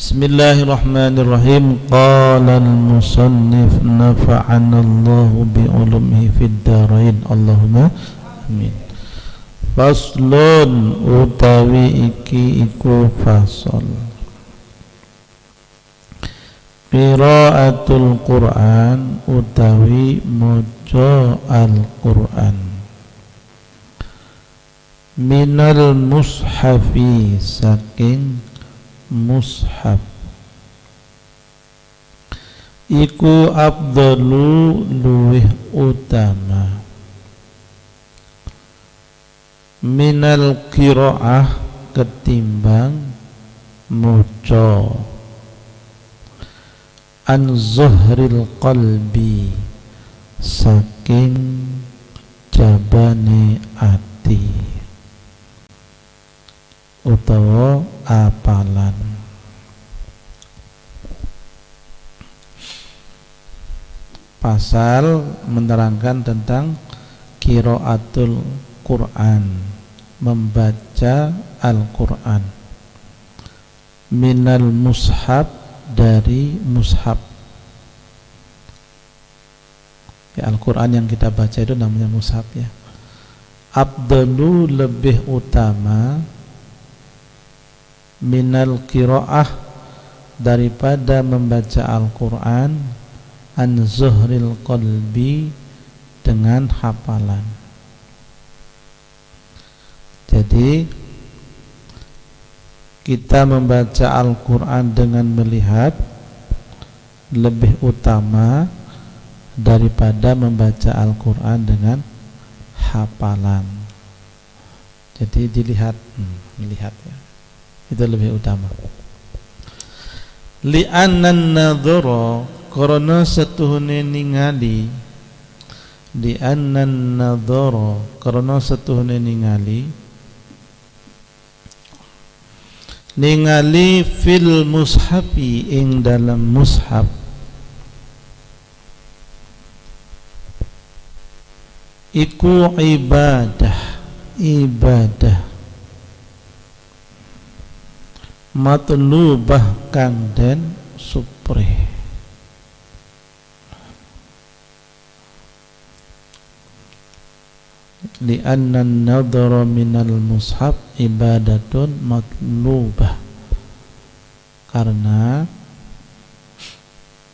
Bismillahirrahmanirrahim. Qala al-musannif nafa'ana Allahu bi'ulumihi fid dharain. Allahumma amin. Faslun utawi iki iku fasal. Qiraatul Qur'an utawi maca Al-Qur'an. Minal mushafi saking mushaf iku afdalu luwih utama minal qiraah ketimbang maca an zuhril qalbi saking jabane ati utawa apalan. Pasal menerangkan tentang qiraatul Quran, membaca Al-Quran. Minal mushaf, dari mushaf. Ya, Al-Quran yang kita baca itu namanya mushaf ya. Abdalu lebih utama minal qiraah daripada membaca Al-Quran an zuhril qalbi dengan hafalan. Jadi kita membaca Al-Quran dengan melihat lebih utama daripada membaca Al-Quran dengan hafalan. Jadi dilihat, melihat ya, itu lebih utama. Li'annan nadhara, karena setuhune ningali, li'annan nadhara, karena setuhune ningali fil mushafi ing dalam mushaf iku ibadah matlubah kang den suprih. Li'anna an-nadhara minal mushaf ibadatun matlubah, karena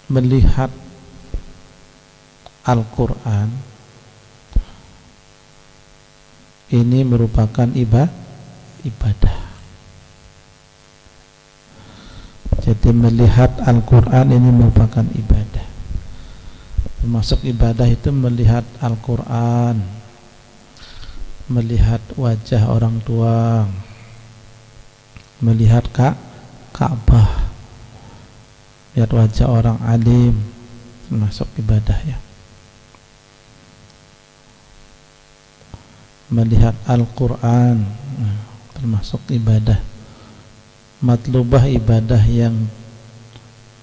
melihat Al-Quran ini merupakan ibadah. Jadi melihat Al-Quran ini merupakan ibadah. Termasuk ibadah itu melihat Al-Quran, melihat wajah orang tua, melihat Ka'bah, lihat wajah orang alim, termasuk ibadah ya. Melihat Al-Quran termasuk ibadah. Matlubah ibadah yang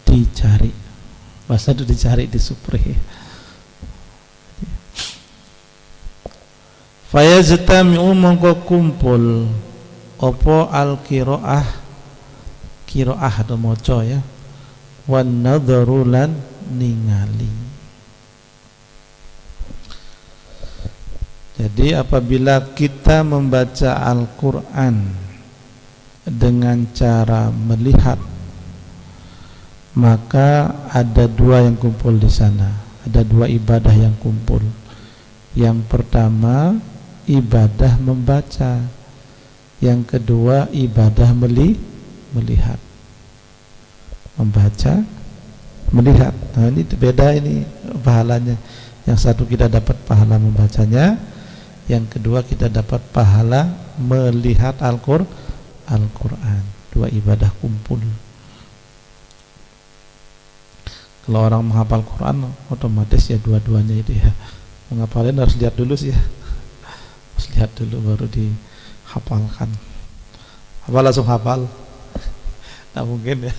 dicari. Bahasa itu dicari, disuprih. Fayajtami'u mongko kumpul opo al-qiraah, qiraah atau maca ya, wan nadharu lan ningali. Jadi apabila kita membaca Al-Quran dengan cara melihat, maka ada dua yang kumpul di sana, ada dua ibadah yang kumpul. Yang pertama ibadah membaca, yang kedua ibadah melihat. Membaca, melihat. Nah ini beda ini pahalanya. Yang satu kita dapat pahala membacanya, yang kedua kita dapat pahala melihat Al-Quran. Dua ibadah kumpul. Kalau orang menghafal Quran otomatis ya dua-duanya itu ya. Menghafalin harus lihat dulu sih ya. Harus lihat dulu baru dihafalkan. Apa langsung hafal? Nah mungkin ya.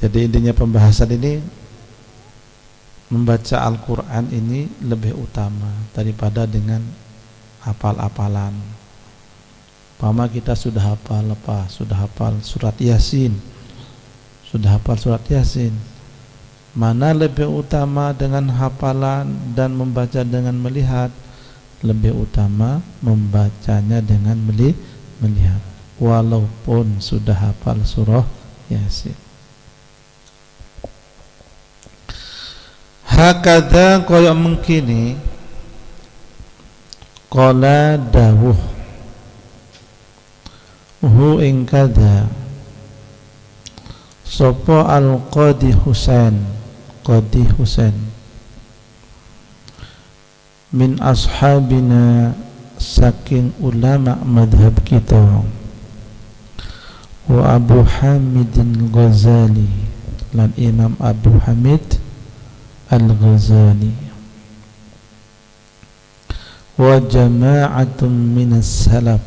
Jadi intinya pembahasan ini membaca Al-Quran ini lebih utama daripada dengan hafal-hafalan. Umpama kita sudah hafal surat Yasin, mana lebih utama dengan hafalan dan membaca dengan melihat? Lebih utama membacanya dengan melihat, walaupun sudah hafal surah Yasin. Hakadha kaya mengkini qala dawuh hu ing kada sapa al-Qadi Husain min ashabina saking ulama madhab kita, wa Abu Hamidin Ghazali lan Imam Abu Hamid Al-Ghazali, wa jama'atun minas salaf,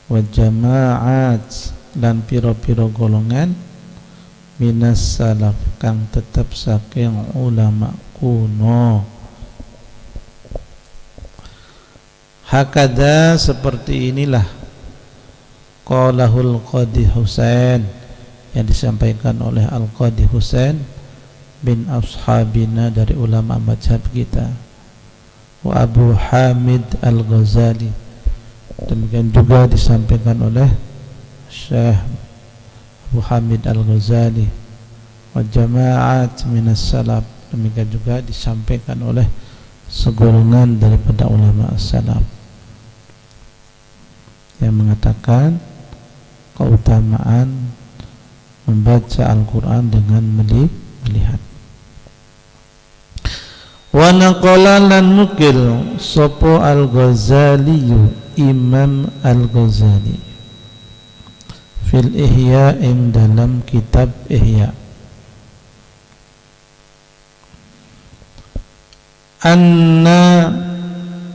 wa jama'at lan piro-piro golongan minas salaf kang tetap saking ulama kuno. Hakada seperti inilah qalahul Qadi Husain yang disampaikan oleh Al-Qadi Husain bin ashabina dari ulama mazhab kita, wa Abu Hamid Al-Ghazali, demikian juga disampaikan oleh Syekh Abu Hamid Al-Ghazali, wa jama'at minas salaf, demikian juga disampaikan oleh segolongan daripada ulama salaf yang mengatakan keutamaan membaca Al-Quran dengan melihat. Wa naqala lan nukil sapa Al-Ghazali, Imam Al-Ghazali, fil Ihya ing dalam kitab Ihya,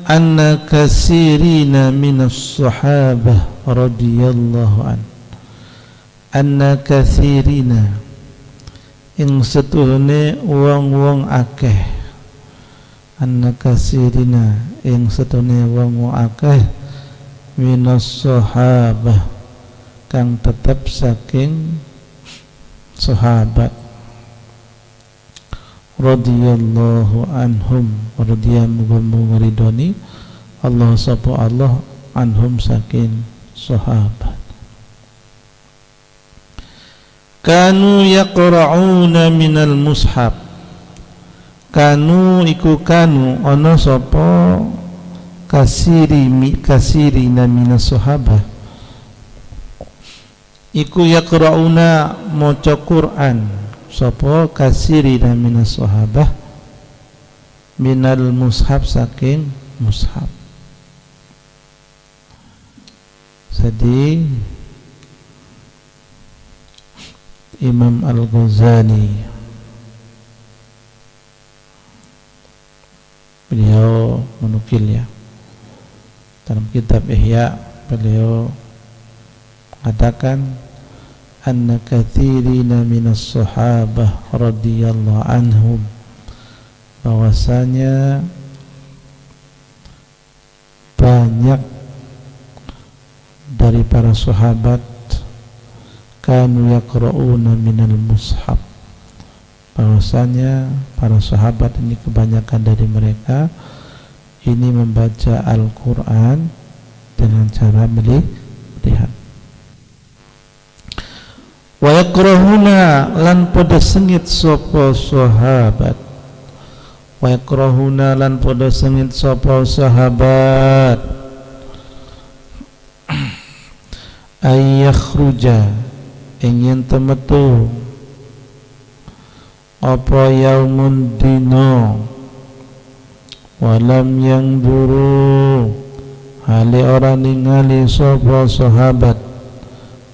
anna kasirina minas sahabah radhiyallahu an, anna kasirina ing setuhune wong-wong akeh, anna kasirina ing setuhune wong-wong akeh minas sahabah kang tetap saking sahabat, radhiyallahu anhum, radhiyallahu ridhani Allah sapa Allah anhum saking sahabat, kanu yaqra'una minal mushaf, kanu iku kanu ana sapa kasirina minas sahabah iku yaqra'una maca Quran sapa kasirina minas sahabah minal mushaf saking mushaf. Jadi Imam Al-Ghazali beliau menukil ya dalam kitab Ihya, beliau mengatakan anna katsirina minas sahabah radhiyallahu anhum, bahwasanya banyak dari para sahabat kanu yaqra'una minal mushaf, bahwasanya para sahabat ini kebanyakan dari mereka ini membaca Al-Quran dengan cara melihat. Wa yakrahuna lan pada sengit sapa sahabat, wa yakrahuna lan pada sengit sapa sahabat ay yakhruja ingin temetu apa yaumun dino walam yang duru hali orang ningali sapa sahabat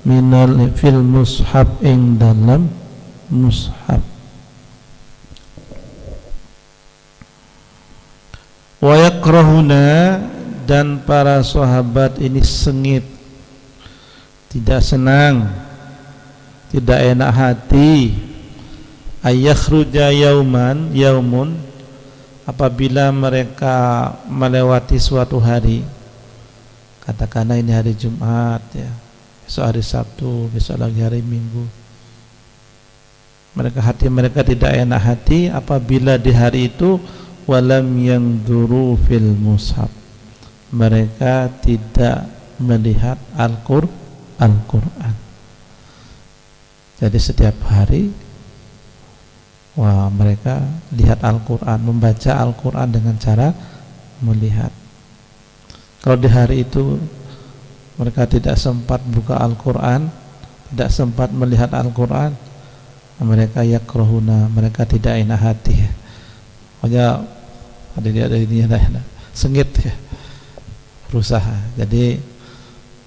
minal fil mushaf ing dalam mushaf, wa yakrahuna dan para sahabat ini sengit, tidak senang, tidak enak hati ayakhruja yaumun, apabila mereka melewati suatu hari, katakanlah ini hari Jumat ya, besok hari Sabtu, besok lagi hari Minggu, hati mereka tidak enak hati apabila di hari itu walam yanzuru fil mushaf, mereka tidak melihat Al-Qur'an. Jadi setiap hari mereka lihat Al-Qur'an, membaca Al-Qur'an dengan cara melihat. Kalau di hari itu mereka tidak sempat buka Al-Qur'an, tidak sempat melihat Al-Qur'an, mereka yakrahuna, mereka tidak enak hati. Pokoknya ada ini sengit ya, berusaha. Jadi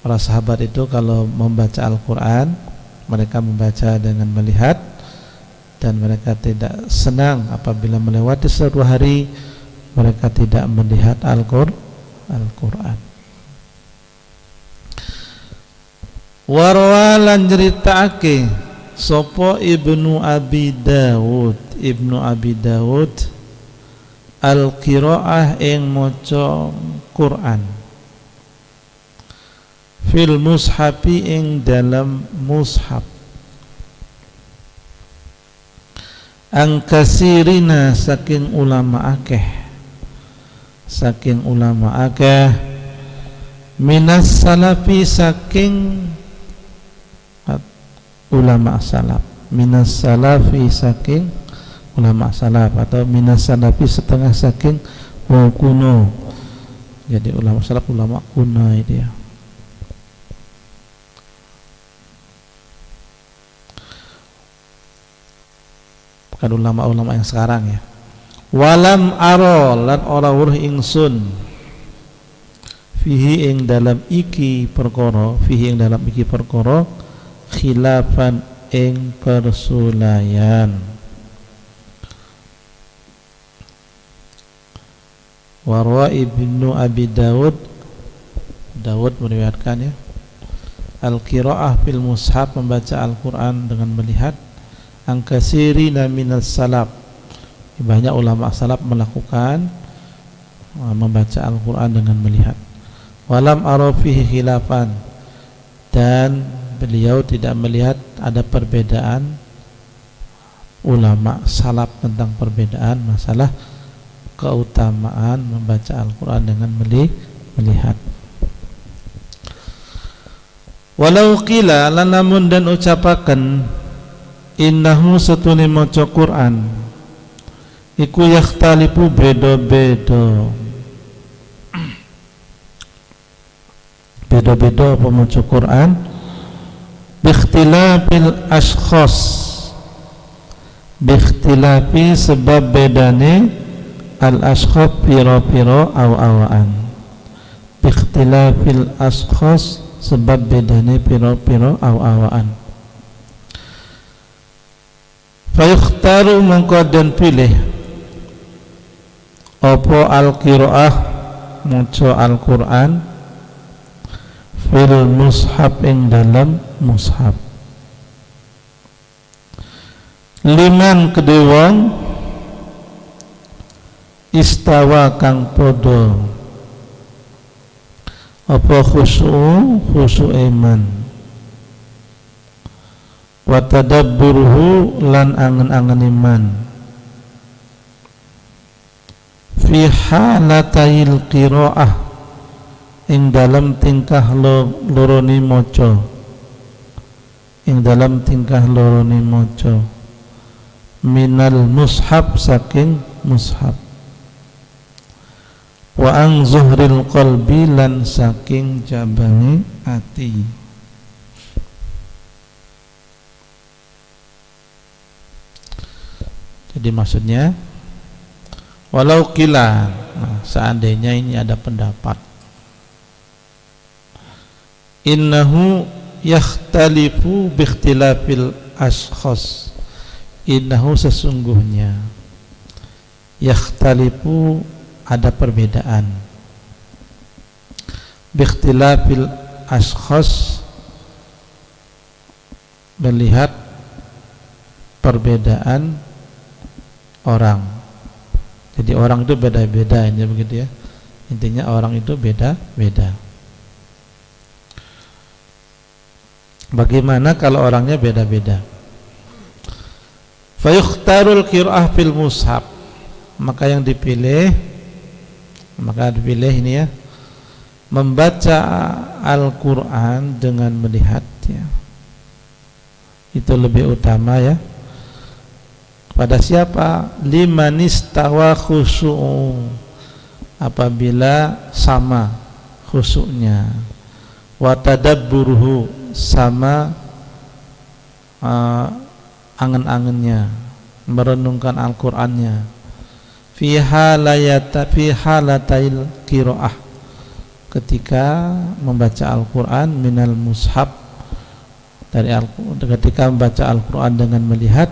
para sahabat itu kalau membaca Al-Qur'an, mereka membaca dengan melihat, dan mereka tidak senang apabila melewati suatu hari mereka tidak melihat Al-Qur'an. Warwalan ceritaake sopo Ibnu Abi Dawud al-qiraah ing maca Quran fil mushafi ing dalam mushaf angkasirina saking ulama akeh minas salafi saking ulama salaf, minas salafi saking ulama salaf, atau minas salafi setengah saking kuno. Jadi ulama salaf ulama kuno itu ya. Bukan ulama-ulama yang sekarang ya. Walam aro lan ora weruh ingsun fihi ing dalam iki perkara khilafan ing persulayan. Warwa Ibnu Abi Dawud meriwayatkan ya, al-qiraah fil mushaf, membaca Al-Qur'an dengan melihat, angkasirina minas salaf, banyak ulama salaf melakukan membaca Al-Qur'an dengan melihat. Walam arafihi khilafan, dan beliau tidak melihat ada perbedaan ulama salaf tentang perbedaan masalah keutamaan membaca Al-Qur'an dengan melihat. Walau qila lanamun, dan ucapaken innahu satune maca Qur'an iku yakhtalifu beda-beda apa maca Qur'an biikhtilafil ashkhas, biikhtilafi sebab bedane al-ashkhas piro-piro awaan, biikhtilafil ashkhas sebab bedane piro-piro awaan. Fayukhtaru mongko den pilih apa al-qiraah maca Al-Qur'an fil mushaf ing dalam mushaf, liman kedewang istawa kang podo apa khusu iman, wa tadabburuhu lan angen-angen iman, fi halatayil qiraah ing dalam tingkah lorone maca, minal mushaf saking mushaf, wa ang zuhril qalbi lan saking jabangi ati. Jadi maksudnya walau qila, seandainya ini ada pendapat innahu yakhtalifu biikhtilafil ashkhas, innahu sesungguhnya yakhtalifu ada perbedaan, biikhtilafil ashkhas melihat perbedaan orang. Jadi orang itu beda-beda, ini begitu ya. Intinya orang itu beda-beda. Bagaimana kalau orangnya beda-beda? Fayukhtarul qira'ah fil mushaf. Maka yang dipilih ini ya, membaca Al-Qur'an dengan melihatnya. Itu lebih utama ya. Pada siapa? Liman istawa khusyu'u, apabila sama khusyuknya, wa tadabburuhu, sama angen-angennya, merenungkan Al-Qur'annya, fi halatail qiraah, ketika membaca Al-Qur'an, minal mushaf, ketika membaca Al-Qur'an dengan melihat,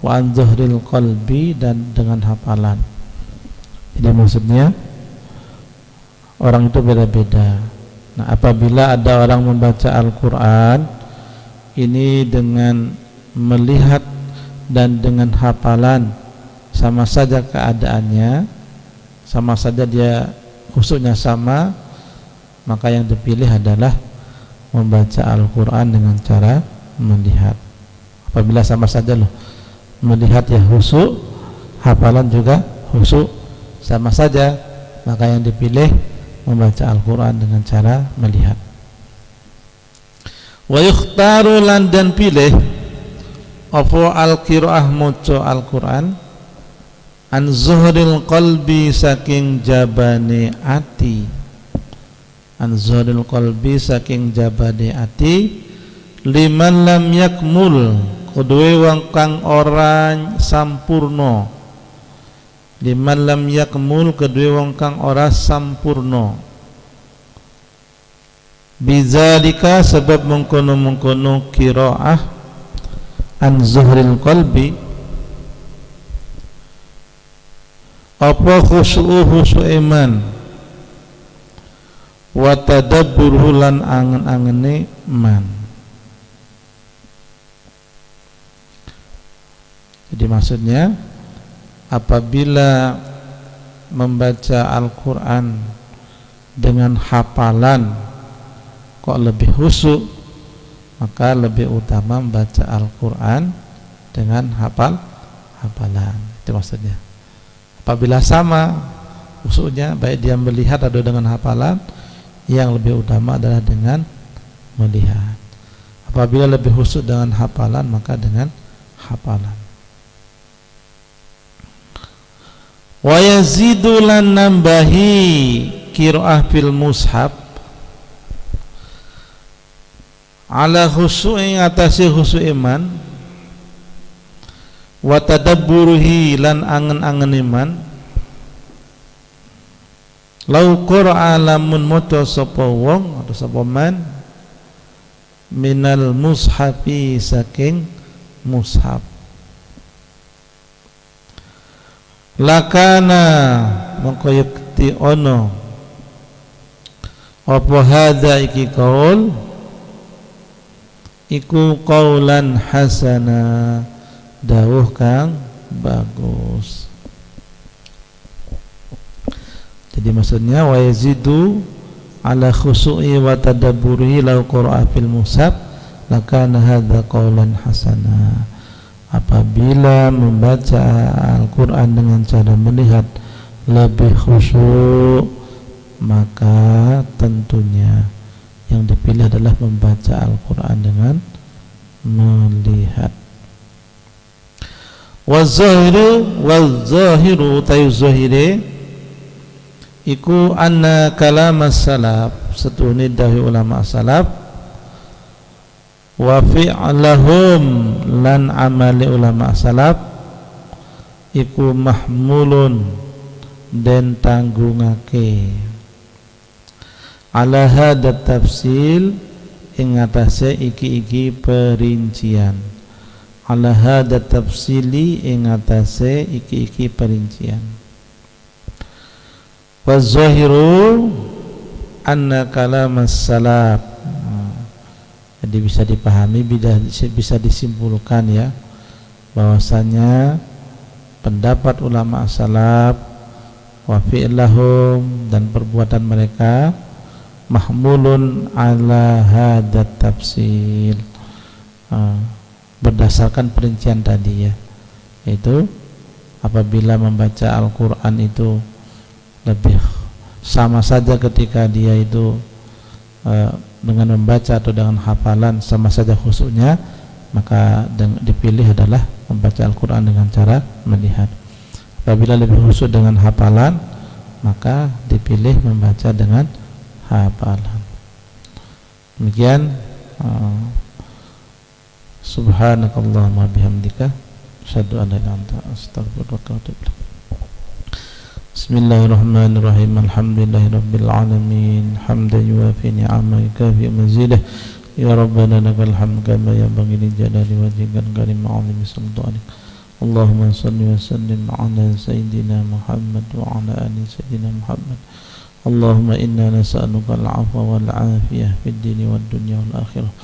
wa an zuhril qalbi, dan dengan hafalan. Jadi maksudnya orang itu beda-beda. Nah, apabila ada orang membaca Al-Qur'an ini dengan melihat dan dengan hafalan, sama saja keadaannya, sama saja dia khusyuknya sama, maka yang dipilih adalah membaca Al-Qur'an dengan cara melihat. Apabila sama saja loh, melihat ya khusyuk, hafalan juga khusyuk, sama saja, maka yang dipilih membaca Al-Qur'an dengan cara melihat. Wa yukhtaru, lan dan pilih apa al-qiraah, maca Al-Qur'an, an zuhril qalbi, saking jabane ati, an zuhril qalbi, saking jabane ati, liman lam yakmul, kedue wong kang ora sampurna, liman lam yakmul, kedue wong kang ora sampurna, bizalika, sebab mengkono-mengkono qiraah an zuhril qalbi, apa khusyuk iman, wa tadabburuhu, lan angen-angene man. Jadi maksudnya apabila membaca Al-Qur'an dengan hafalan kok lebih khusyuk, maka lebih utama membaca Al-Qur'an dengan hafalan. Itu maksudnya. Apabila sama khusyuknya, baik dia melihat atau dengan hafalan, yang lebih utama adalah dengan melihat. Apabila lebih khusyuk dengan hafalan, maka dengan hafalan. Wa yazidu, lan nambahi qiraah fil mushaf ala khusyu'i, atase khusyuk iman, wa tadabburuhi, lan angen-angen iman, lau qura'a, lamun maca sapa wong atau sapa man, minal mushafi, saking mushaf, lakana, mongko yakti ono apa hadza iki qaul, iku qaulan hasana, dawuh kang bagus. Jadi maksudnya wa yazidu ala khusu'i wa tadabburihi law qira'a fil mushaf lakana hadza qaulan hasana. Apabila membaca Al-Qur'an dengan cara melihat lebih khusyuk, maka tentunya yang dipilih adalah membaca Al-Qur'an dengan melihat. Waz-zahiru tayyuzahire iku anna kalam as-salaf, setune dawuh ulama salaf, wa fi'lahum, lan amali ulama salaf, iku mahmulun, den tanggungake, ala hada tafsil, ing atase iki-iki perincian, ala hada tafsili, ing atase iki-iki perincian. Wa zahiru anna kalam as-salaf, jadi bisa dipahami, bisa disimpulkan ya, bahwasanya pendapat ulama salaf wa fi'lahum dan perbuatan mereka mahmulun ala hadat tafsil, berdasarkan perincian tadi ya, yaitu apabila membaca Al-Quran itu lebih sama saja ketika dia itu dengan membaca atau dengan hafalan sama saja khusyuknya, maka dipilih adalah membaca Al-Quran dengan cara melihat. Apabila lebih khusyuk dengan hafalan, maka dipilih membaca dengan hafalan. Demikian. Subhanakallahumma bihamdika asyhadu an la ilaha illa anta astaghfiruka wa atubu ilaik. Bismillahirrahmanirrahim. Alhamdulillahirabbil alamin hamdan yuwafi ni'amahu kafi mazidah. Ya Rabbana lakal hamd kama yanbaghi li jalali wajhikal karim wa 'azimi sultanik. Allahumma salli wa sallim ala sayyidina Muhammad wa ala ali sayyidina Muhammad. Allahumma inna nas'aluka al-'afwa wal 'afiyah fid dini wad dunya wal akhirah.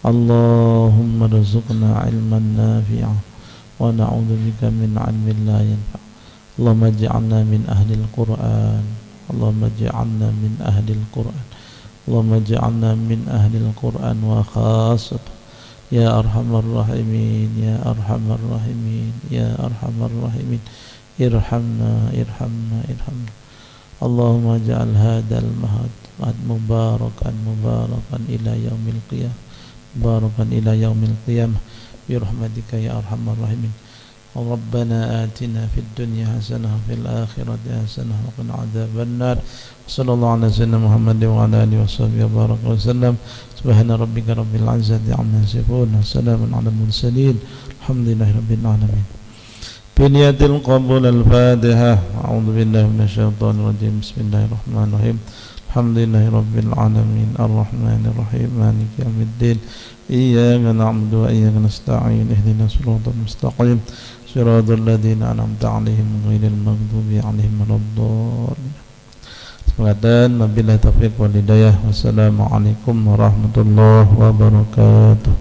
Allahumma rzuqna 'ilman nafi'an wa na'udzu bika min 'ilmin la yanfa'. Allahumma ij'alna min ahlil Qur'an. Allahumma ij'alna min ahlil Qur'an. Allahumma ij'alna min ahlil Qur'an wa khassatan. Ya arhamar rahimin, ya arhamar rahimin, ya arhamar rahimin. Irhamna, irhamna, irhamna. Allahumma ja'al hadzal mahad mubarakan ila yaumil qiyamah. Barakan ila yaumil qiyamah bi rahmatika ya arhamar rahimin. Rabbana atina fid dunya hasanah wa fil akhirati hasanah wa qina adzabannar. Sallallahu ala sayyidina Muhammad wa ala alihi washabihi wa baraka wa sallam. Subhana rabbika rabbil izzati amma yasifun wa salamun alal mursalin. Alhamdulillahi rabbil alamin. Biniyatil qabul al-Fatihah. A'udzu billahi minasyaitonir rajim. Bismillahirrahmanirrahim. Alhamdulillahi rabbil alamin arrahmanir rahim maliki yaumiddin. Iyyaka na'budu wa iyyaka nasta'in. Ihdinas siratal mustaqim. Siratal ladzina an'amta 'alaihim ghairil maghdubi 'alaihim waladdallin. Dan wabillahi taufiq wal hidayah. Wassalamualaikum warahmatullahi wabarakatuh.